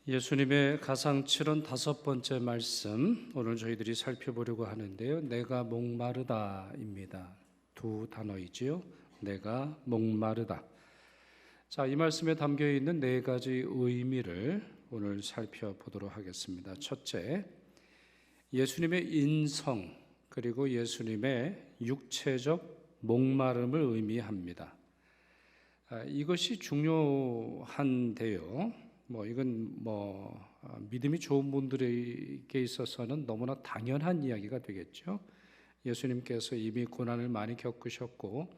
예수님의 가상 75번째 말씀, 오늘 저희들이 살펴보려고 하는데요. 내가 목마르다입니다. 두 단어이지요. 내가 목마르다. 자, 이 말씀에 담겨 있는 네 가지 의미를 오늘 살펴보도록 하겠습니다. 첫째, 예수님의 인성 그리고 예수님의 육체적 목마름을 의미합니다. 이것이 중요한데요. 이건 믿음이 좋은 분들에게 있어서는 너무나 당연한 이야기가 되겠죠. 예수님께서 이미 고난을 많이 겪으셨고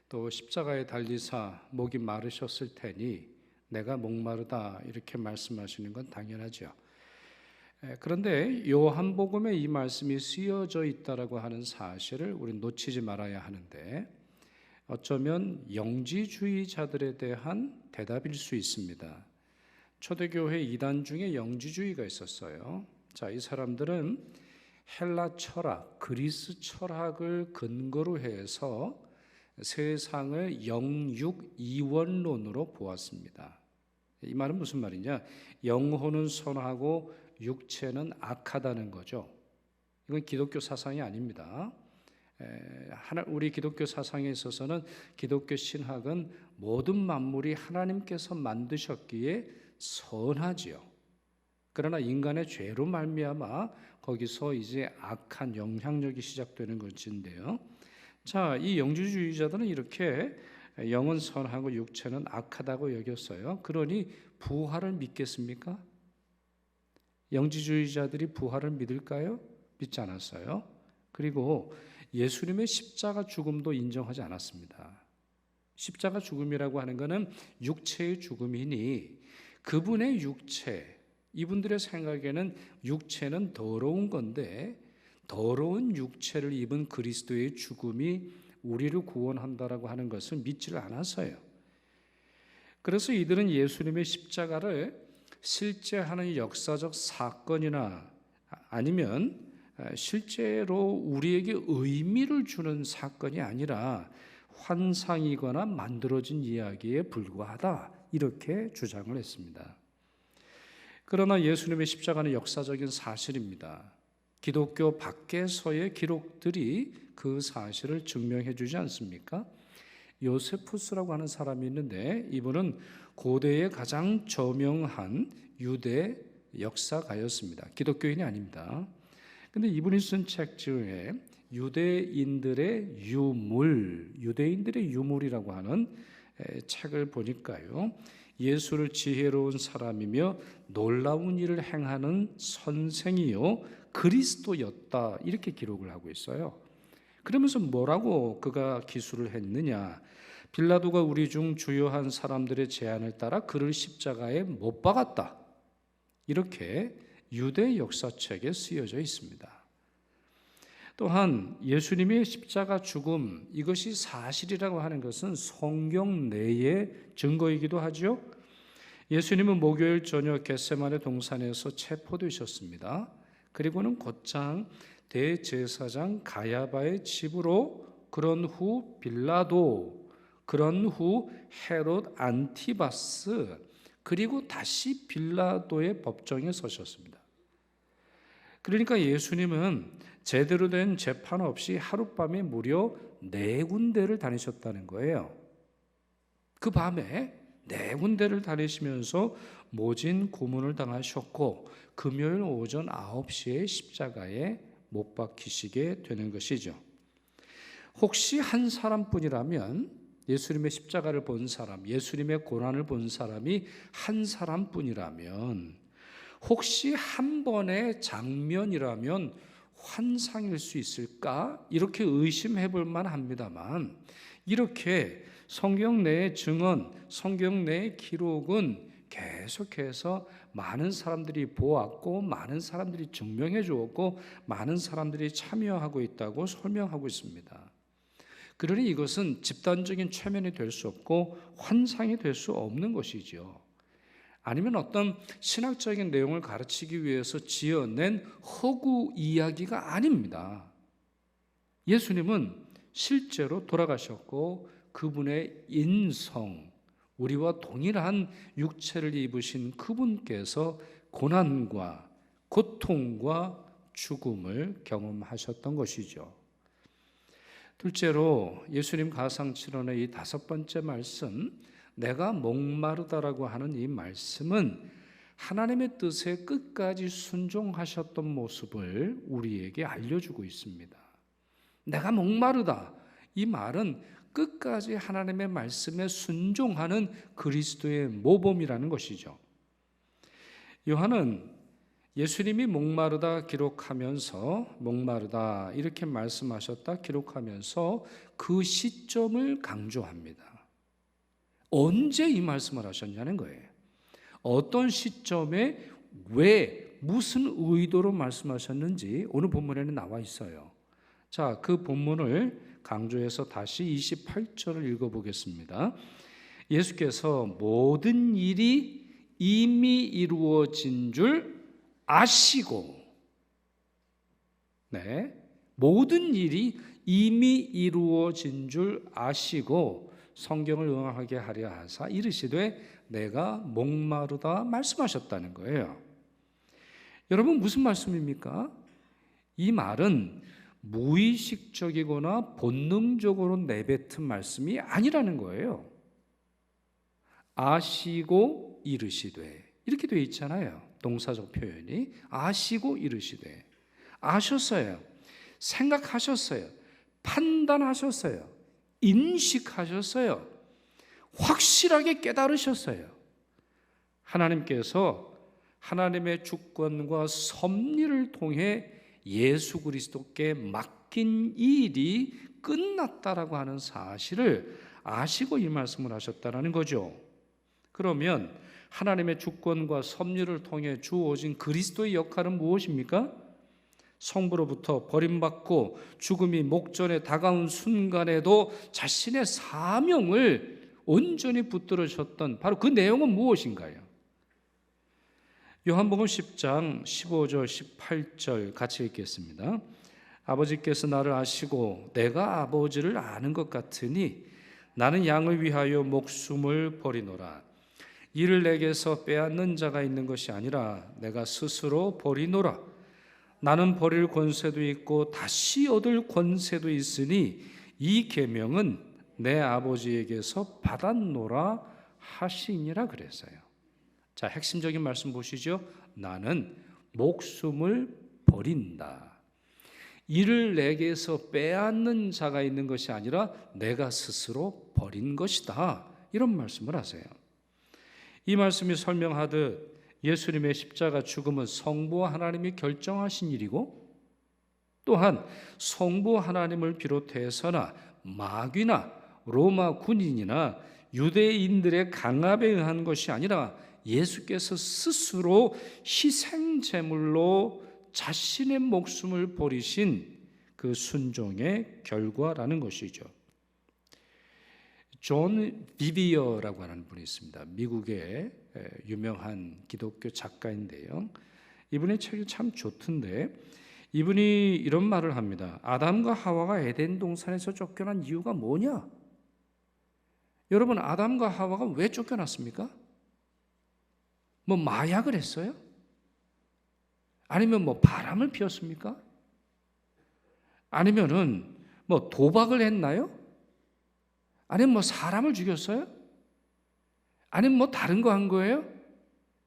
또 십자가에 달리사 목이 마르셨을 테니 내가 목마르다 이렇게 말씀하시는 건 당연하죠. 그런데 요한복음에 이 말씀이 쓰여져 있다라고 하는 사실을 우리는 놓치지 말아야 하는데 어쩌면 영지주의자들에 대한 대답일 수 있습니다. 초대교회 이단 중에 영지주의가 있었어요. 자, 이 사람들은 헬라 철학, 그리스 철학을 근거로 해서 세상을 영육 이원론으로 보았습니다. 이 말은 무슨 말이냐? 영혼은 선하고 육체는 악하다는 거죠. 이건 기독교 사상이 아닙니다. 우리 기독교 사상에 있어서는 기독교 신학은 모든 만물이 하나님께서 만드셨기에 선하지요. 그러나 인간의 죄로 말미암아 거기서 이제 악한 영향력이 시작되는 것인데요. 자, 이 영지주의자들은 이렇게 영은 선하고 육체는 악하다고 여겼어요. 그러니 부활을 믿겠습니까? 영지주의자들이 부활을 믿을까요? 믿지 않았어요. 그리고 예수님의 십자가 죽음도 인정하지 않았습니다. 십자가 죽음이라고 하는 것은 육체의 죽음이니 그분의 육체, 이분들의 생각에는 육체는 더러운 건데 더러운 육체를 입은 그리스도의 죽음이 우리를 구원한다라고 하는 것을 믿지를 않았어요. 그래서 이들은 예수님의 십자가를 실제 하는 역사적 사건이나 아니면 실제로 우리에게 의미를 주는 사건이 아니라 환상이거나 만들어진 이야기에 불과하다 이렇게 주장을 했습니다. 그러나 예수님의 십자가는 역사적인 사실입니다. 기독교 밖에서의 기록들이 그 사실을 증명해 주지 않습니까? 요세푸스라고 하는 사람이 있는데 이분은 고대의 가장 저명한 유대 역사가였습니다. 기독교인이 아닙니다. 근데 이분이 쓴 책 중에 유대인들의 유물이라고 하는 책을 보니까요. 예수를 지혜로운 사람이며 놀라운 일을 행하는 선생이요 그리스도였다 이렇게 기록을 하고 있어요. 그러면서 뭐라고 그가 기술을 했느냐? 빌라도가 우리 중 주요한 사람들의 제안을 따라 그를 십자가에 못 박았다. 이렇게 유대 역사책에 쓰여져 있습니다. 또한 예수님의 십자가 죽음 이것이 사실이라고 하는 것은 성경 내의 증거이기도 하죠. 예수님은 목요일 저녁 겟세마네 동산에서 체포되셨습니다. 그리고는 곧장 대제사장 가야바의 집으로, 그런 후 빌라도, 그런 후 헤롯 안티바스, 그리고 다시 빌라도의 법정에 서셨습니다. 그러니까 예수님은 제대로 된 재판 없이 하룻밤에 무려 4군데를 다니셨다는 거예요. 그 밤에 4군데를 다니시면서 모진 고문을 당하셨고 금요일 오전 9시에 십자가에 못 박히시게 되는 것이죠. 혹시 한 사람뿐이라면 예수님의 십자가를 본 사람, 예수님의 고난을 본 사람이 한 사람뿐이라면 혹시 한 번의 장면이라면 환상일 수 있을까? 이렇게 의심해 볼 만합니다만 이렇게 성경 내의 증언, 성경 내의 기록은 계속해서 많은 사람들이 보았고 많은 사람들이 증명해 주었고 많은 사람들이 참여하고 있다고 설명하고 있습니다. 그러니 이것은 집단적인 최면이 될 수 없고 환상이 될 수 없는 것이죠. 아니면 어떤 신학적인 내용을 가르치기 위해서 지어낸 허구 이야기가 아닙니다. 예수님은 실제로 돌아가셨고 그분의 인성, 우리와 동일한 육체를 입으신 그분께서 고난과 고통과 죽음을 경험하셨던 것이죠. 둘째로 예수님 가상칠언의 이 5번째 말씀, 내가 목마르다라고 하는 이 말씀은 하나님의 뜻에 끝까지 순종하셨던 모습을 우리에게 알려주고 있습니다. 내가 목마르다, 이 말은 끝까지 하나님의 말씀에 순종하는 그리스도의 모범이라는 것이죠. 요한은 예수님이 목마르다 기록하면서, 목마르다 이렇게 말씀하셨다 기록하면서 그 시점을 강조합니다. 언제 이 말씀을 하셨냐는 거예요. 어떤 시점에 왜, 무슨 의도로 말씀하셨는지 오늘 본문에는 나와 있어요. 자, 그 본문을 강조해서 다시 28절을 읽어보겠습니다. 예수께서 모든 일이 이미 이루어진 줄 아시고, 모든 일이 이미 이루어진 줄 아시고 성경을 응하게 하려 하사 이르시되 내가 목마르다 말씀하셨다는 거예요. 여러분, 무슨 말씀입니까? 이 말은 무의식적이거나 본능적으로 내뱉은 말씀이 아니라는 거예요. 아시고 이르시되 이렇게 되어 있잖아요. 동사적 표현이 아시고 이르시되, 아셨어요, 생각하셨어요, 판단하셨어요, 인식하셨어요, 확실하게 깨달으셨어요. 하나님께서 하나님의 주권과 섭리를 통해 예수 그리스도께 맡긴 일이 끝났다라고 하는 사실을 아시고 이 말씀을 하셨다는 거죠. 그러면 하나님의 주권과 섭리를 통해 주어진 그리스도의 역할은 무엇입니까? 성부로부터 버림받고 죽음이 목전에 다가온 순간에도 자신의 사명을 온전히 붙들으셨던 바로 그 내용은 무엇인가요? 요한복음 10장 15절 18절 같이 읽겠습니다. 아버지께서 나를 아시고 내가 아버지를 아는 것 같으니 나는 양을 위하여 목숨을 버리노라. 이를 내게서 빼앗는 자가 있는 것이 아니라 내가 스스로 버리노라. 나는 버릴 권세도 있고 다시 얻을 권세도 있으니 이 계명은 내 아버지에게서 받았노라 하시니라 그랬어요. 자, 핵심적인 말씀 보시죠. 나는 목숨을 버린다. 이를 내게서 빼앗는 자가 있는 것이 아니라 내가 스스로 버린 것이다. 이런 말씀을 하세요. 이 말씀이 설명하듯 예수님의 십자가 죽음은 성부 하나님이 결정하신 일이고, 또한 성부 하나님을 비롯해서나 마귀나 로마 군인이나 유대인들의 강압에 의한 것이 아니라 예수께서 스스로 희생제물로 자신의 목숨을 버리신 그 순종의 결과라는 것이죠. 존 비비어라고 하는 분이 있습니다. 미국의 유명한 기독교 작가인데요. 이분의 책이 참 좋던데, 이분이 이런 말을 합니다. 아담과 하와가 에덴 동산에서 쫓겨난 이유가 뭐냐? 여러분, 아담과 하와가 왜 쫓겨났습니까? 뭐 마약을 했어요? 아니면 뭐 바람을 피웠습니까? 아니면은 뭐 도박을 했나요? 아니면 뭐 사람을 죽였어요? 아니면 뭐 다른 거 한 거예요?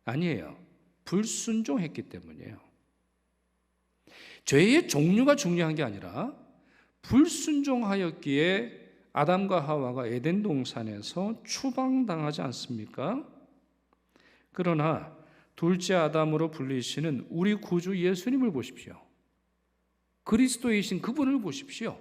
아니에요. 불순종했기 때문이에요. 죄의 종류가 중요한 게 아니라 불순종하였기에 아담과 하와가 에덴 동산에서 추방당하지 않습니까? 그러나 둘째 아담으로 불리시는 우리 구주 예수님을 보십시오. 그리스도이신 그분을 보십시오.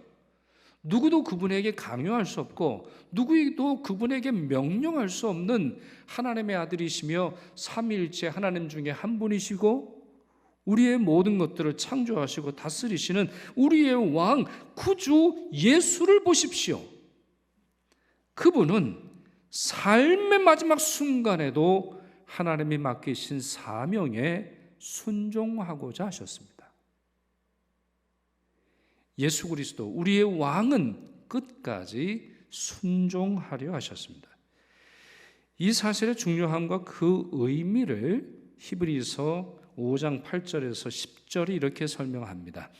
누구도 그분에게 강요할 수 없고 누구도 그분에게 명령할 수 없는 하나님의 아들이시며 삼위일체 하나님 중에 한 분이시고 우리의 모든 것들을 창조하시고 다스리시는 우리의 왕 구주 예수를 보십시오. 그분은 삶의 마지막 순간에도 하나님이 맡기신 사명에 순종하고자 하셨습니다. 예수 그리스도 우리의 왕은 끝까지 순종하려 하셨습니다. 이 사실의 중요함과 그 의미를 히브리서 5장 8절에서 10절이 이렇게 설명합니다.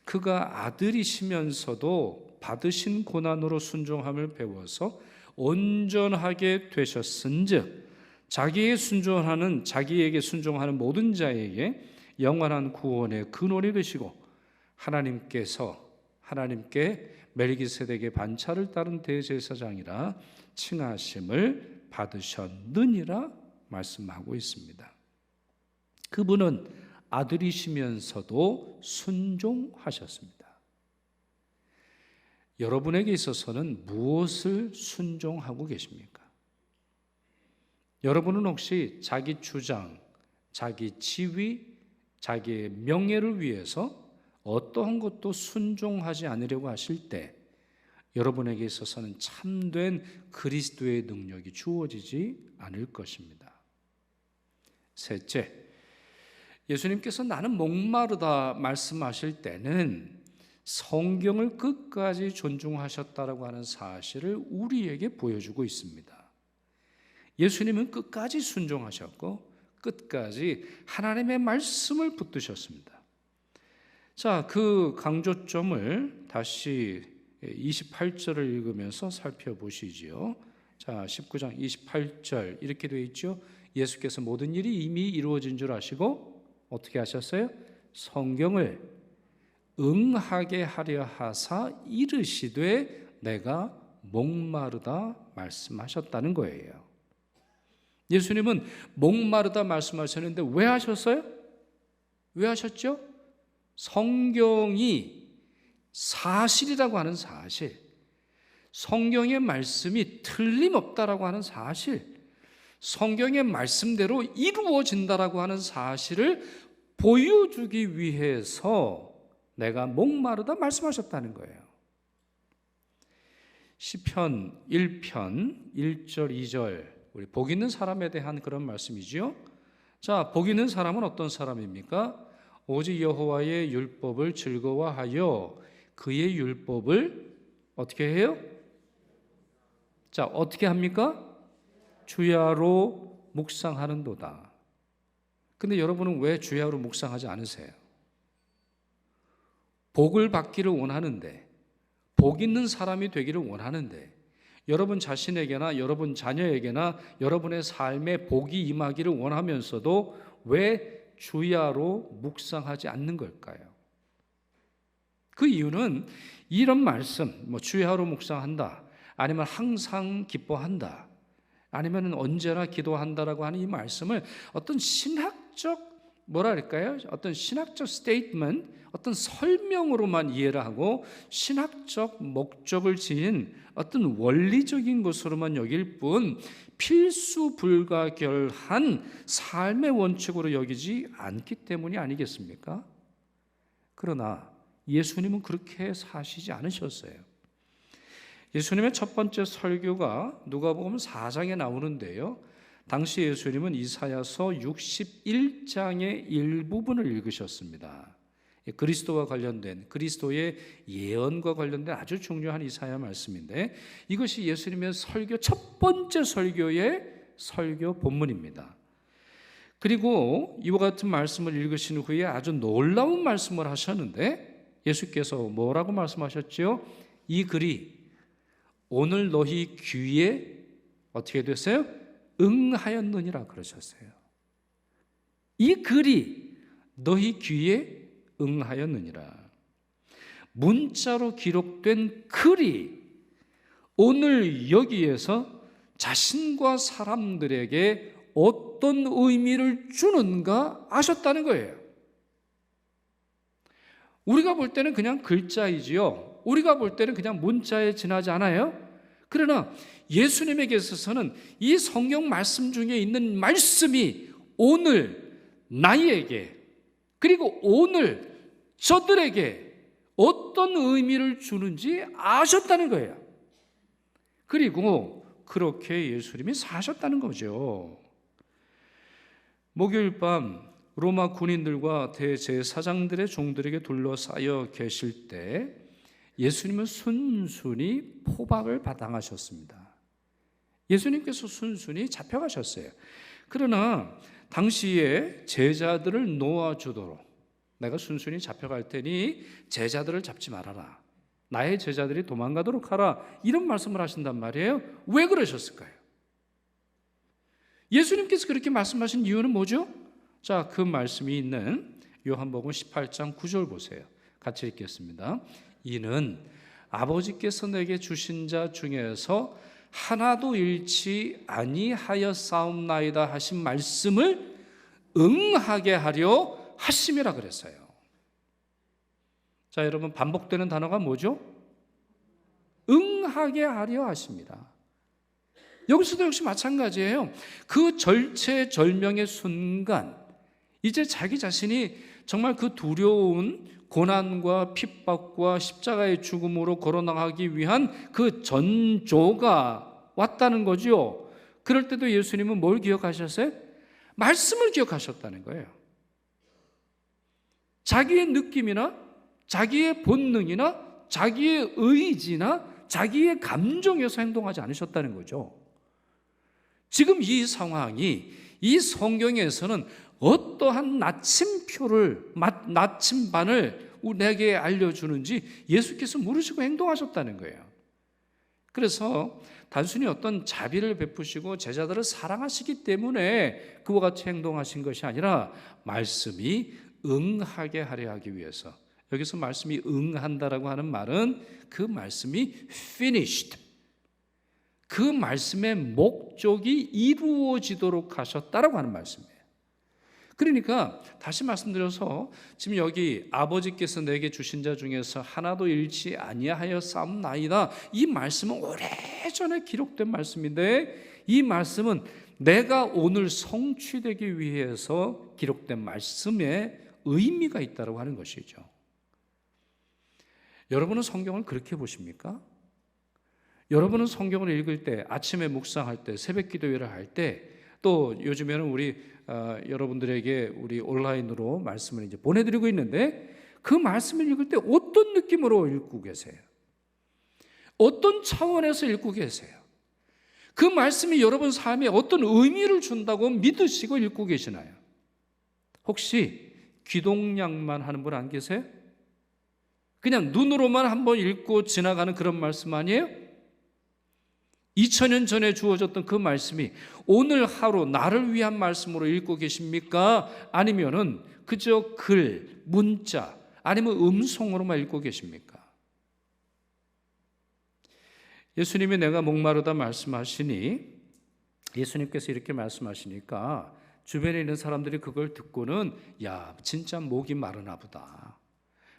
그가 아들이시면서도 받으신 고난으로 순종함을 배워서 온전하게 되셨은즉 자기에게 순종하는 모든 자에게 영원한 구원의 근원이 되시고 하나님께 멜기세덱의 반차를 따른 대제사장이라 칭하심을 받으셨느니라 말씀하고 있습니다. 그분은 아들이시면서도 순종하셨습니다. 여러분에게 있어서는 무엇을 순종하고 계십니까? 여러분은 혹시 자기 주장, 자기 지위, 자기의 명예를 위해서 어떠한 것도 순종하지 않으려고 하실 때 여러분에게 있어서는 참된 그리스도의 능력이 주어지지 않을 것입니다. 셋째, 예수님께서 나는 목마르다 말씀하실 때는 성경을 끝까지 존중하셨다라고 하는 사실을 우리에게 보여주고 있습니다. 예수님은 끝까지 순종하셨고 끝까지 하나님의 말씀을 붙드셨습니다. 자, 그 강조점을 다시 28절을 읽으면서 살펴보시지요. 자, 19장 28절 이렇게 되어 있죠. 예수께서 모든 일이 이미 이루어진 줄 아시고 어떻게 하셨어요? 성경을 응하게 하려 하사 이르시되 내가 목마르다 말씀하셨다는 거예요. 예수님은 목마르다 말씀하셨는데 왜 하셨어요? 왜 하셨죠? 성경이 사실이라고 하는 사실, 성경의 말씀이 틀림없다라고 하는 사실, 성경의 말씀대로 이루어진다라고 하는 사실을 보여주기 위해서 내가 목마르다 말씀하셨다는 거예요. 시편 1편 1절 2절 우리 복 있는 사람에 대한 그런 말씀이지요. 자, 복 있는 사람은 어떤 사람입니까? 오직 여호와의 율법을 즐거워하여 그의 율법을 어떻게 해요? 자, 어떻게 합니까? 주야로 묵상하는도다. 근데 여러분은 왜 주야로 묵상하지 않으세요? 복을 받기를 원하는데, 복 있는 사람이 되기를 원하는데, 여러분 자신에게나 여러분 자녀에게나 여러분의 삶에 복이 임하기를 원하면서도 왜 주야로 묵상하지 않는 걸까요? 그 이유는 이런 말씀, 주야로 묵상한다, 아니면 항상 기뻐한다, 아니면 언제나 기도한다라고 하는 이 말씀을 어떤 신학적 어떤 신학적 스테이트먼트, 어떤 설명으로만 이해를 하고 신학적 목적을 지닌 어떤 원리적인 것으로만 여길 뿐 필수 불가결한 삶의 원칙으로 여기지 않기 때문이 아니겠습니까? 그러나 예수님은 그렇게 사시지 않으셨어요. 예수님의 첫 번째 설교가 누가복음 4장에 나오는데요. 당시 예수님은 이사야서 61장의 일부분을 읽으셨습니다. 그리스도와 관련된, 그리스도의 예언과 관련된 아주 중요한 이사야 말씀인데 이것이 예수님의 설교 첫 번째 설교의 설교 본문입니다. 그리고 이와 같은 말씀을 읽으신 후에 아주 놀라운 말씀을 하셨는데 예수께서 뭐라고 말씀하셨죠? 이 글이 오늘 너희 귀에 어떻게 됐어요? 응하였느니라 그러셨어요. 이 글이 너희 귀에 응하였느니라. 문자로 기록된 글이 오늘 여기에서 자신과 사람들에게 어떤 의미를 주는가 아셨다는 거예요. 우리가 볼 때는 그냥 글자이지요. 우리가 볼 때는 그냥 문자에 지나지 않아요. 그러나 예수님에게 있어서는 이 성경 말씀 중에 있는 말씀이 오늘 나에게 그리고 오늘 저들에게 어떤 의미를 주는지 아셨다는 거예요. 그리고 그렇게 예수님이 사셨다는 거죠. 목요일 밤 로마 군인들과 대제사장들의 종들에게 둘러싸여 계실 때 예수님은 순순히 포박을 받당하셨습니다. 예수님께서 순순히 잡혀가셨어요. 그러나 당시에 제자들을 놓아주도록 내가 순순히 잡혀갈 테니 제자들을 잡지 말아라. 나의 제자들이 도망가도록 하라. 이런 말씀을 하신단 말이에요. 왜 그러셨을까요? 예수님께서 그렇게 말씀하신 이유는 뭐죠? 자, 그 말씀이 있는 요한복음 18장 9절 보세요. 같이 읽겠습니다. 이는 아버지께서 내게 주신 자 중에서 하나도 잃지 아니하였사옵나이다 하신 말씀을 응하게 하려 하심이라 그랬어요. 자, 여러분, 반복되는 단어가 뭐죠? 응하게 하려 하십니다. 여기서도 역시 마찬가지예요. 그 절체절명의 순간 이제 자기 자신이 정말 그 두려운 고난과 핍박과 십자가의 죽음으로 걸어나가기 위한 그 전조가 왔다는 거죠. 그럴 때도 예수님은 뭘 기억하셨어요? 말씀을 기억하셨다는 거예요. 자기의 느낌이나 자기의 본능이나 자기의 의지나 자기의 감정에서 행동하지 않으셨다는 거죠. 지금 이 상황이 이 성경에서는 어떠한 나침반을 내게 알려주는지 예수께서 모르시고 행동하셨다는 거예요. 그래서 단순히 어떤 자비를 베푸시고 제자들을 사랑하시기 때문에 그와 같이 행동하신 것이 아니라 말씀이 응하게 하려 하기 위해서, 여기서 말씀이 응한다라고 하는 말은 그 말씀이 finished, 그 말씀의 목적이 이루어지도록 하셨다라고 하는 말씀이에요. 그러니까 다시 말씀드려서 지금 여기 아버지께서 내게 주신 자 중에서 하나도 잃지 아니하였사옵나이다, 이 말씀은 오래전에 기록된 말씀인데 이 말씀은 내가 오늘 성취되기 위해서 기록된 말씀에 의미가 있다고 하는 것이죠. 여러분은 성경을 그렇게 보십니까? 여러분은 성경을 읽을 때, 아침에 묵상할 때, 새벽 기도회를 할 때, 또 요즘에는 우리 여러분들에게 우리 온라인으로 말씀을 이제 보내드리고 있는데 그 말씀을 읽을 때 어떤 느낌으로 읽고 계세요? 어떤 차원에서 읽고 계세요? 그 말씀이 여러분 삶에 어떤 의미를 준다고 믿으시고 읽고 계시나요? 혹시 귀동냥만 하는 분 안 계세요? 그냥 눈으로만 한번 읽고 지나가는 그런 말씀 아니에요? 2000년 전에 주어졌던 그 말씀이 오늘 하루 나를 위한 말씀으로 읽고 계십니까? 아니면은 그저 글, 문자, 아니면 음성으로만 읽고 계십니까? 예수님이 내가 목마르다 말씀하시니, 예수님께서 이렇게 말씀하시니까 주변에 있는 사람들이 그걸 듣고는 야, 진짜 목이 마르나 보다.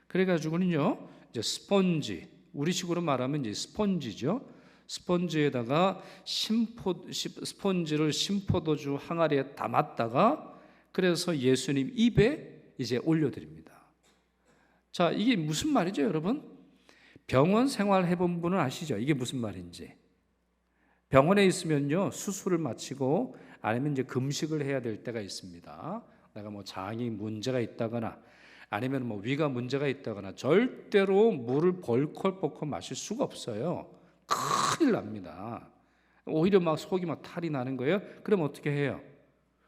그래가지고는요, 이제 스펀지, 우리식으로 말하면 이제 스펀지죠. 스펀지에다가 스펀지를 심포도주 항아리에 담았다가 그래서 예수님 입에 이제 올려드립니다. 자, 이게 무슨 말이죠, 여러분? 병원 생활 해본 분은 아시죠? 이게 무슨 말인지. 병원에 있으면요, 수술을 마치고 아니면 이제 금식을 해야 될 때가 있습니다. 내가 뭐 장이 문제가 있다거나 아니면 뭐 위가 문제가 있다거나 절대로 물을 벌컥벌컥 마실 수가 없어요. 큰일 납니다. 오히려 막 속이 막 탈이 나는 거예요. 그럼 어떻게 해요?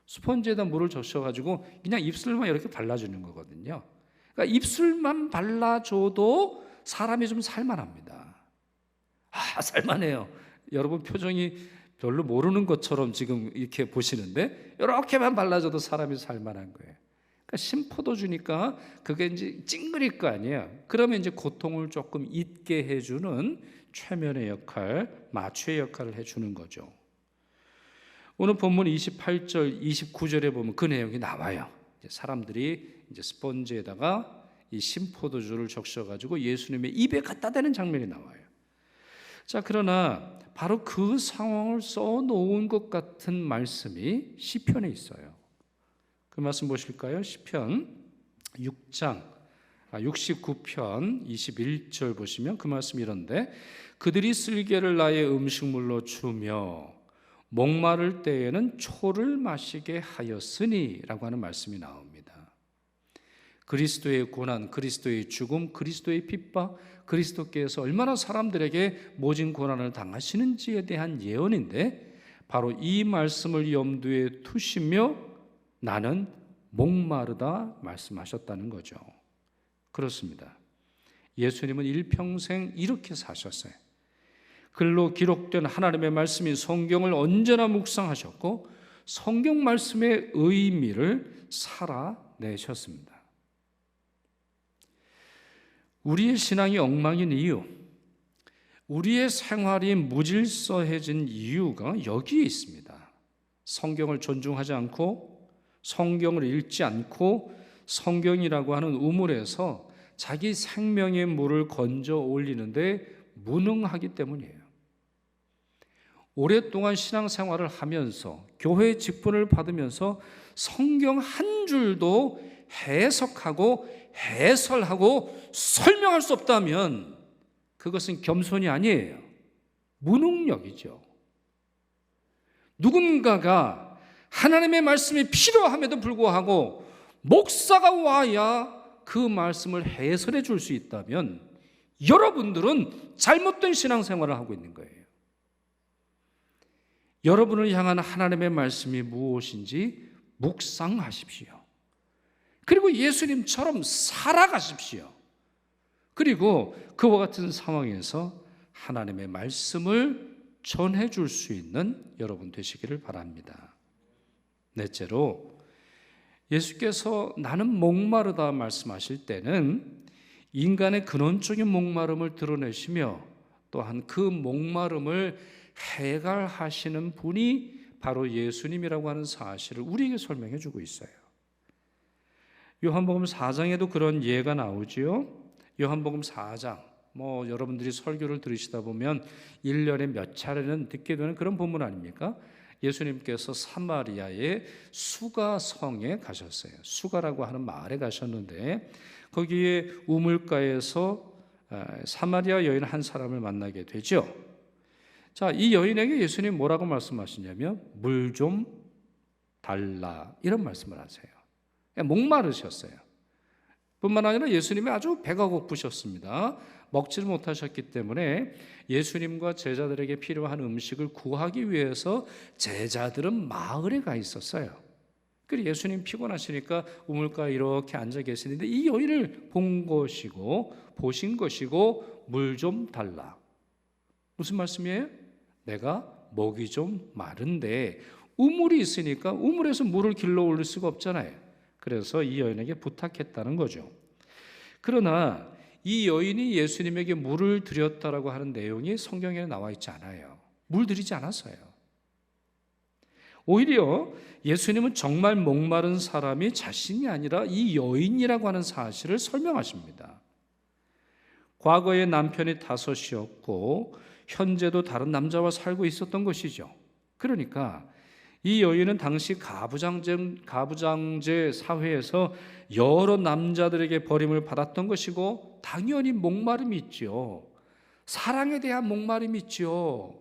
스펀지에다 물을 적셔가지고 그냥 입술만 이렇게 발라주는 거거든요. 그러니까 입술만 발라줘도 사람이 좀 살만합니다. 아, 살만해요. 여러분 표정이 별로 모르는 것처럼 지금 이렇게 보시는데 이렇게만 발라줘도 사람이 살만한 거예요. 그러니까 심포도 주니까 그게 이제 찡그릴 거 아니에요. 그러면 이제 고통을 조금 잊게 해주는 최면의 역할, 마취의 역할을 해주는 거죠. 오늘 본문 28절, 29절에 보면 그 내용이 나와요. 이제 사람들이 이제 스펀지에다가 이 심포도주를 적셔가지고 예수님의 입에 갖다 대는 장면이 나와요. 자, 그러나 바로 그 상황을 써놓은 것 같은 말씀이 시편에 있어요. 그 말씀 보실까요? 시편 69편 21절 보시면 그 말씀이 이런데 그들이 쓸개를 나의 음식물로 주며 목마를 때에는 초를 마시게 하였으니 라고 하는 말씀이 나옵니다. 그리스도의 고난, 그리스도의 죽음, 그리스도의 핍박, 그리스도께서 얼마나 사람들에게 모진 고난을 당하시는지에 대한 예언인데 바로 이 말씀을 염두에 두시며 나는 목마르다 말씀하셨다는 거죠. 그렇습니다. 예수님은 일평생 이렇게 사셨어요. 글로 기록된 하나님의 말씀인 성경을 언제나 묵상하셨고 성경 말씀의 의미를 살아내셨습니다. 우리의 신앙이 엉망인 이유, 우리의 생활이 무질서해진 이유가 여기에 있습니다. 성경을 존중하지 않고 성경을 읽지 않고 성경이라고 하는 우물에서 자기 생명의 물을 건져 올리는데 무능하기 때문이에요. 오랫동안 신앙생활을 하면서 교회 직분을 받으면서 성경 한 줄도 해석하고 해설하고 설명할 수 없다면 그것은 겸손이 아니에요. 무능력이죠. 누군가가 하나님의 말씀이 필요함에도 불구하고 목사가 와야 그 말씀을 해설해 줄 수 있다면 여러분들은 잘못된 신앙생활을 하고 있는 거예요. 여러분을 향한 하나님의 말씀이 무엇인지 묵상하십시오. 그리고 예수님처럼 살아가십시오. 그리고 그와 같은 상황에서 하나님의 말씀을 전해줄 수 있는 여러분 되시기를 바랍니다. 넷째로, 예수께서 나는 목마르다 말씀하실 때는 인간의 근원적인 목마름을 드러내시며 또한 그 목마름을 해결하시는 분이 바로 예수님이라고 하는 사실을 우리에게 설명해 주고 있어요. 요한복음 4장에도 그런 예가 나오지요. 요한복음 4장, 여러분들이 설교를 들으시다 보면 1년에 몇 차례는 듣게 되는 그런 본문 아닙니까? 예수님께서 사마리아의 수가성에 가셨어요. 수가라고 하는 마을에 가셨는데 거기에 우물가에서 사마리아 여인 한 사람을 만나게 되죠. 자, 이 여인에게 예수님 뭐라고 말씀하시냐면 물 좀 달라 이런 말씀을 하세요. 목마르셨어요. 뿐만 아니라 예수님이 아주 배가 고프셨습니다. 먹지를 못하셨기 때문에 예수님과 제자들에게 필요한 음식을 구하기 위해서 제자들은 마을에 가 있었어요. 그리고 예수님 피곤하시니까 우물가에 이렇게 앉아 계시는데 이 여인을 보신 것이고 물 좀 달라. 무슨 말씀이에요? 내가 목이 좀 마른데 우물이 있으니까 우물에서 물을 길러 올릴 수가 없잖아요. 그래서 이 여인에게 부탁했다는 거죠. 그러나 이 여인이 예수님에게 물을 드렸다라고 하는 내용이 성경에 나와 있지 않아요. 물 드리지 않았어요. 오히려 예수님은 정말 목마른 사람이 자신이 아니라 이 여인이라고 하는 사실을 설명하십니다. 과거에 남편이 5이었고 현재도 다른 남자와 살고 있었던 것이죠. 그러니까 이 여인은 당시 가부장제 사회에서 여러 남자들에게 버림을 받았던 것이고 당연히 목마름이 있죠. 사랑에 대한 목마름이 있죠.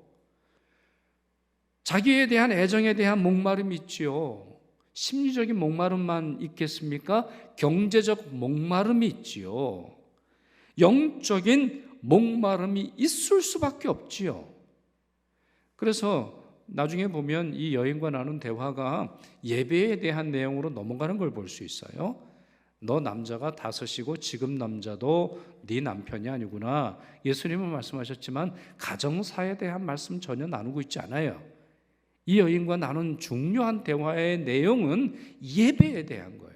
자기에 대한 애정에 대한 목마름이 있죠. 심리적인 목마름만 있겠습니까? 경제적 목마름이 있지요. 영적인 목마름이 있을 수밖에 없지요. 그래서 나중에 보면 이 여인과 나눈 대화가 예배에 대한 내용으로 넘어가는 걸 볼 수 있어요. 너 남자가 5이고 지금 남자도 네 남편이 아니구나. 예수님은 말씀하셨지만 가정사에 대한 말씀 전혀 나누고 있지 않아요. 이 여인과 나눈 중요한 대화의 내용은 예배에 대한 거예요.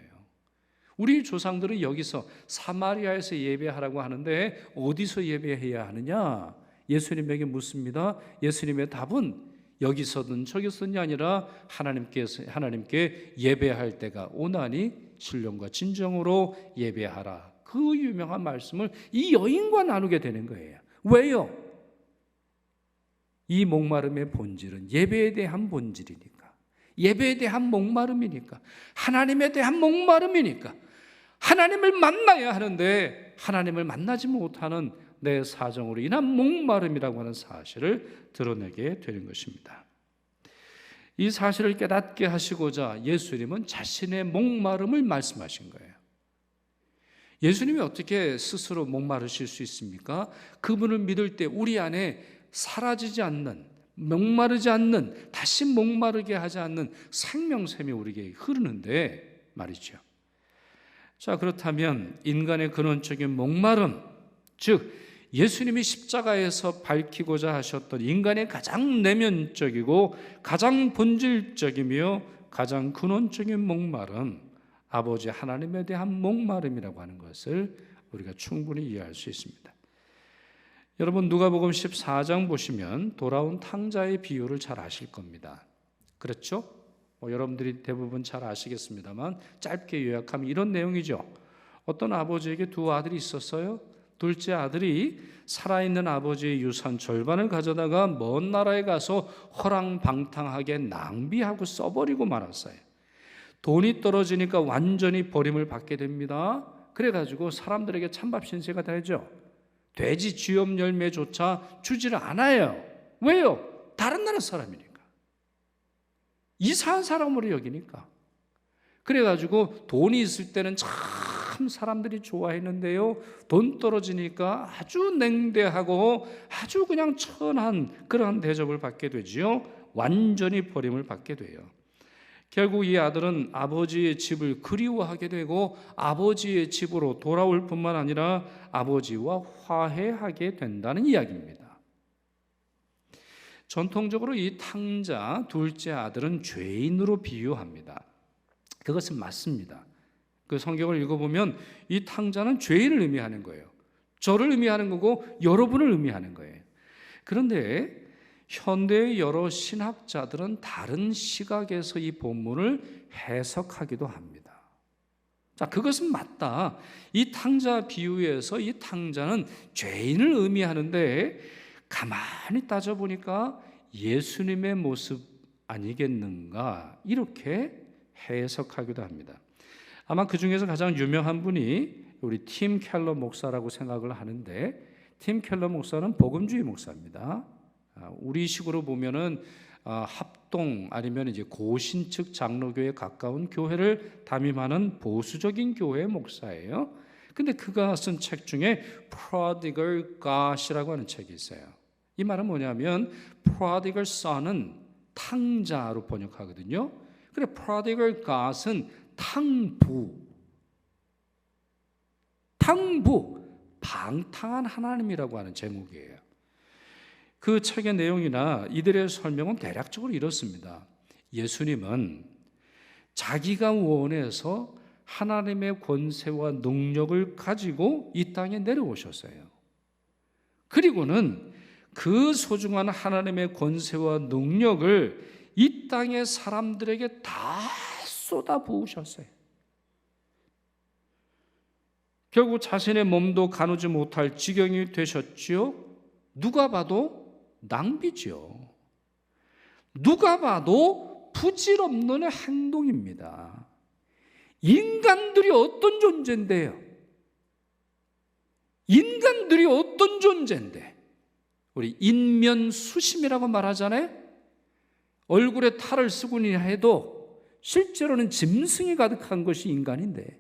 우리 조상들은 여기서 사마리아에서 예배하라고 하는데 어디서 예배해야 하느냐? 예수님에게 묻습니다. 예수님의 답은 여기서든 저기서든이 아니라 하나님께 예배할 때가 오나니 신령과 진정으로 예배하라. 그 유명한 말씀을 이 여인과 나누게 되는 거예요. 왜요? 이 목마름의 본질은 예배에 대한 본질이니까, 예배에 대한 목마름이니까, 하나님에 대한 목마름이니까, 하나님을 만나야 하는데 하나님을 만나지 못하는 내 사정으로 인한 목마름이라고 하는 사실을 드러내게 되는 것입니다. 이 사실을 깨닫게 하시고자 예수님은 자신의 목마름을 말씀하신 거예요. 예수님이 어떻게 스스로 목마르실 수 있습니까? 그분을 믿을 때 우리 안에 사라지지 않는 목마르지 않는, 다시 목마르게 하지 않는 생명샘이 우리에게 흐르는데 말이죠. 자, 그렇다면 인간의 근원적인 목마름, 즉 예수님이 십자가에서 밝히고자 하셨던 인간의 가장 내면적이고 가장 본질적이며 가장 근원적인 목마름, 아버지 하나님에 대한 목마름이라고 하는 것을 우리가 충분히 이해할 수 있습니다. 여러분, 누가복음 14장 보시면 돌아온 탕자의 비유를 잘 아실 겁니다. 그렇죠? 여러분들이 대부분 잘 아시겠습니다만 짧게 요약하면 이런 내용이죠. 어떤 아버지에게 두 아들이 있었어요. 둘째 아들이 살아있는 아버지의 유산 절반을 가져다가 먼 나라에 가서 허랑방탕하게 낭비하고 써버리고 말았어요. 돈이 떨어지니까 완전히 버림을 받게 됩니다. 그래가지고 사람들에게 찬밥 신세가 되죠. 돼지 쥐염 열매조차 주지를 않아요. 왜요? 다른 나라 사람이니까. 이상한 사람으로 여기니까. 그래가지고 돈이 있을 때는 참 사람들이 좋아했는데요, 돈 떨어지니까 아주 냉대하고 아주 그냥 천한 그러한 대접을 받게 되지요. 완전히 버림을 받게 돼요. 결국 이 아들은 아버지의 집을 그리워하게 되고 아버지의 집으로 돌아올 뿐만 아니라 아버지와 화해하게 된다는 이야기입니다. 전통적으로 이 탕자 둘째 아들은 죄인으로 비유합니다. 그것은 맞습니다. 그 성경을 읽어보면 이 탕자는 죄인을 의미하는 거예요. 저를 의미하는 거고 여러분을 의미하는 거예요. 그런데 현대의 여러 신학자들은 다른 시각에서 이 본문을 해석하기도 합니다. 자, 그것은 맞다. 이 탕자 비유에서 이 탕자는 죄인을 의미하는데 가만히 따져보니까 예수님의 모습 아니겠는가, 이렇게 해석하기도 합니다. 아마 그 중에서 가장 유명한 분이 우리 팀 켈러 목사라고 생각을 하는데, 팀 켈러 목사는 복음주의 목사입니다. 우리식으로 보면은 합동 아니면 이제 고신측 장로교에 가까운 교회를 담임하는 보수적인 교회의 목사예요. 근데 그가 쓴 책 중에 Prodigal God이라고 하는 책이 있어요. 이 말은 뭐냐면 Prodigal Son은 탕자로 번역하거든요. 그래, Prodigal God은 탕부, 방탕한 하나님이라고 하는 제목이에요. 그 책의 내용이나 이들의 설명은 대략적으로 이렇습니다. 예수님은 자기가 원해서 하나님의 권세와 능력을 가지고 이 땅에 내려오셨어요. 그리고는 그 소중한 하나님의 권세와 능력을 이 땅의 사람들에게 다 쏟아 부으셨어요. 결국 자신의 몸도 가누지 못할 지경이 되셨지요. 누가 봐도 낭비죠. 누가 봐도 부질없는 행동입니다. 인간들이 어떤 존재인데요? 인간들이 어떤 존재인데? 우리 인면수심이라고 말하잖아요. 얼굴에 탈을 쓰고는 해도 실제로는 짐승이 가득한 것이 인간인데,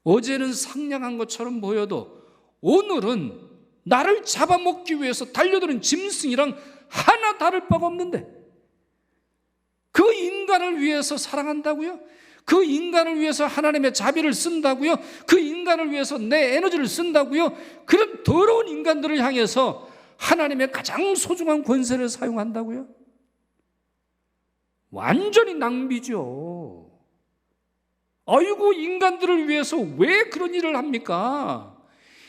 어제는 상냥한 것처럼 보여도 오늘은 나를 잡아먹기 위해서 달려드는 짐승이랑 하나 다를 바가 없는데, 그 인간을 위해서 사랑한다고요? 그 인간을 위해서 하나님의 자비를 쓴다고요? 그 인간을 위해서 내 에너지를 쓴다고요? 그런 더러운 인간들을 향해서 하나님의 가장 소중한 권세를 사용한다고요? 완전히 낭비죠. 아이고, 인간들을 위해서 왜 그런 일을 합니까?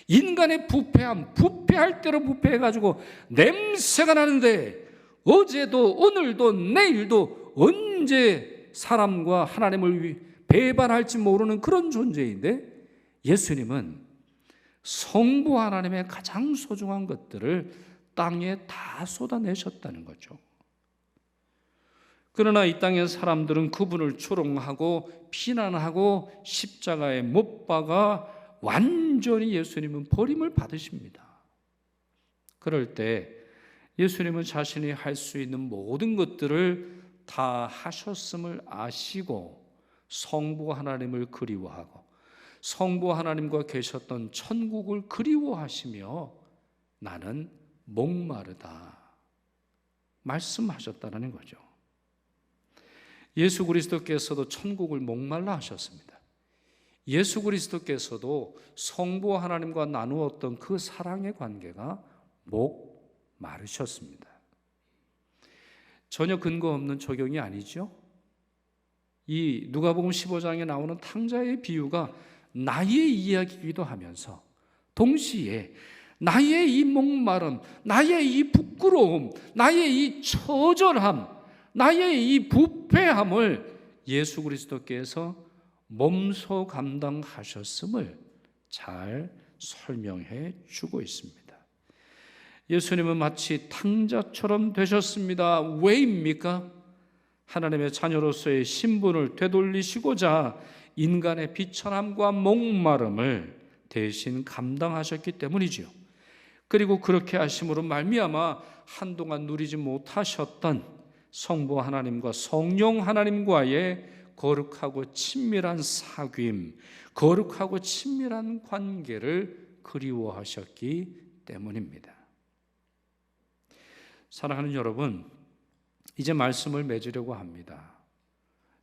인간의 부패함, 부패할 대로 부패해가지고 냄새가 나는데 어제도 오늘도 내일도 언제 사람과 하나님을 배반할지 모르는 그런 존재인데, 예수님은 성부 하나님의 가장 소중한 것들을 땅에 다 쏟아내셨다는 거죠. 그러나 이 땅의 사람들은 그분을 조롱하고 비난하고 십자가에 못 박아 완전히 예수님은 버림을 받으십니다. 그럴 때 예수님은 자신이 할 수 있는 모든 것들을 다 하셨음을 아시고 성부 하나님을 그리워하고 성부 하나님과 계셨던 천국을 그리워하시며 나는 목마르다, 말씀하셨다는 거죠. 예수 그리스도께서도 천국을 목말라 하셨습니다. 예수 그리스도께서도 성부 하나님과 나누었던 그 사랑의 관계가 목마르셨습니다. 전혀 근거 없는 적용이 아니죠. 이 누가복음 15장에 나오는 탕자의 비유가 나의 이야기이기도 하면서 동시에 나의 이 목마름, 나의 이 부끄러움, 나의 이 처절함, 나의 이 부패함을 예수 그리스도께서 몸소 감당하셨음을 잘 설명해 주고 있습니다. 예수님은 마치 탕자처럼 되셨습니다. 왜입니까? 하나님의 자녀로서의 신분을 되돌리시고자 인간의 비천함과 목마름을 대신 감당하셨기 때문이지요. 그리고 그렇게 하심으로 말미암아 한동안 누리지 못하셨던 성부 하나님과 성령 하나님과의 거룩하고 친밀한 사귐, 거룩하고 친밀한 관계를 그리워하셨기 때문입니다. 사랑하는 여러분, 이제 말씀을 맺으려고 합니다.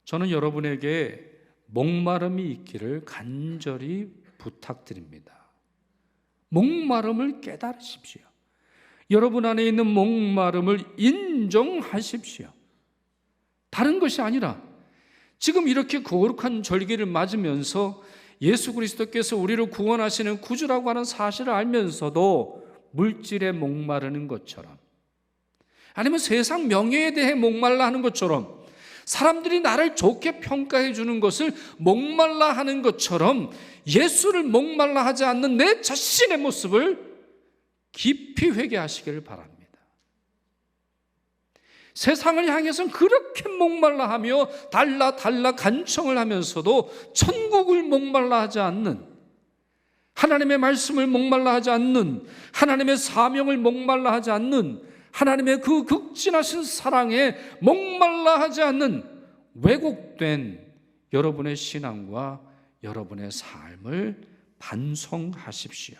저는 여러분에게 목마름이 있기를 간절히 부탁드립니다. 목마름을 깨달으십시오. 여러분 안에 있는 목마름을 인정하십시오. 다른 것이 아니라 지금 이렇게 거룩한 절기를 맞으면서 예수 그리스도께서 우리를 구원하시는 구주라고 하는 사실을 알면서도 물질에 목마르는 것처럼, 아니면 세상 명예에 대해 목말라 하는 것처럼, 사람들이 나를 좋게 평가해 주는 것을 목말라 하는 것처럼 예수를 목말라 하지 않는 내 자신의 모습을 깊이 회개하시기를 바랍니다. 세상을 향해서는 그렇게 목말라 하며 달라 간청을 하면서도 천국을 목말라 하지 않는, 하나님의 말씀을 목말라 하지 않는, 하나님의 사명을 목말라 하지 않는, 하나님의 그 극진하신 사랑에 목말라 하지 않는 왜곡된 여러분의 신앙과 여러분의 삶을 반성하십시오.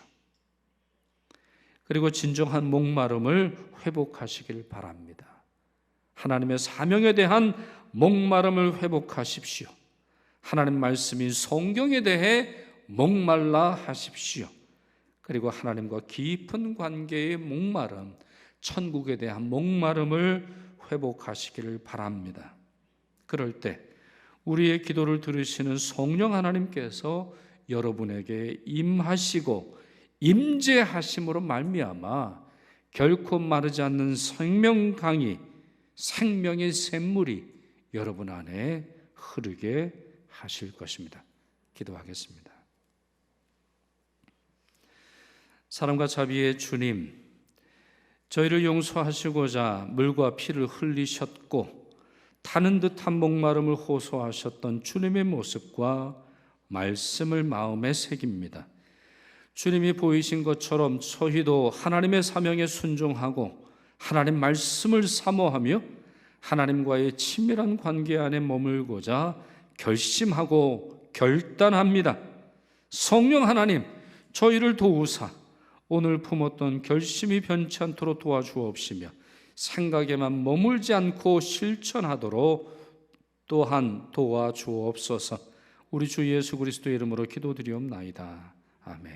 그리고 진정한 목마름을 회복하시길 바랍니다. 하나님의 사명에 대한 목마름을 회복하십시오. 하나님 말씀인 성경에 대해 목말라 하십시오. 그리고 하나님과 깊은 관계의 목마름, 천국에 대한 목마름을 회복하시기를 바랍니다. 그럴 때 우리의 기도를 들으시는 성령 하나님께서 여러분에게 임하시고 임재하심으로 말미암아 결코 마르지 않는 생명강이, 생명의 샘물이 여러분 안에 흐르게 하실 것입니다. 기도하겠습니다. 사랑과 자비의 주님, 저희를 용서하시고자 물과 피를 흘리셨고 타는 듯한 목마름을 호소하셨던 주님의 모습과 말씀을 마음에 새깁니다. 주님이 보이신 것처럼 저희도 하나님의 사명에 순종하고 하나님 말씀을 사모하며 하나님과의 친밀한 관계 안에 머물고자 결심하고 결단합니다. 성령 하나님, 저희를 도우사 오늘 품었던 결심이 변치 않도록 도와주옵시며 생각에만 머물지 않고 실천하도록 또한 도와주옵소서. 우리 주 예수 그리스도의 이름으로 기도드리옵나이다. 아멘.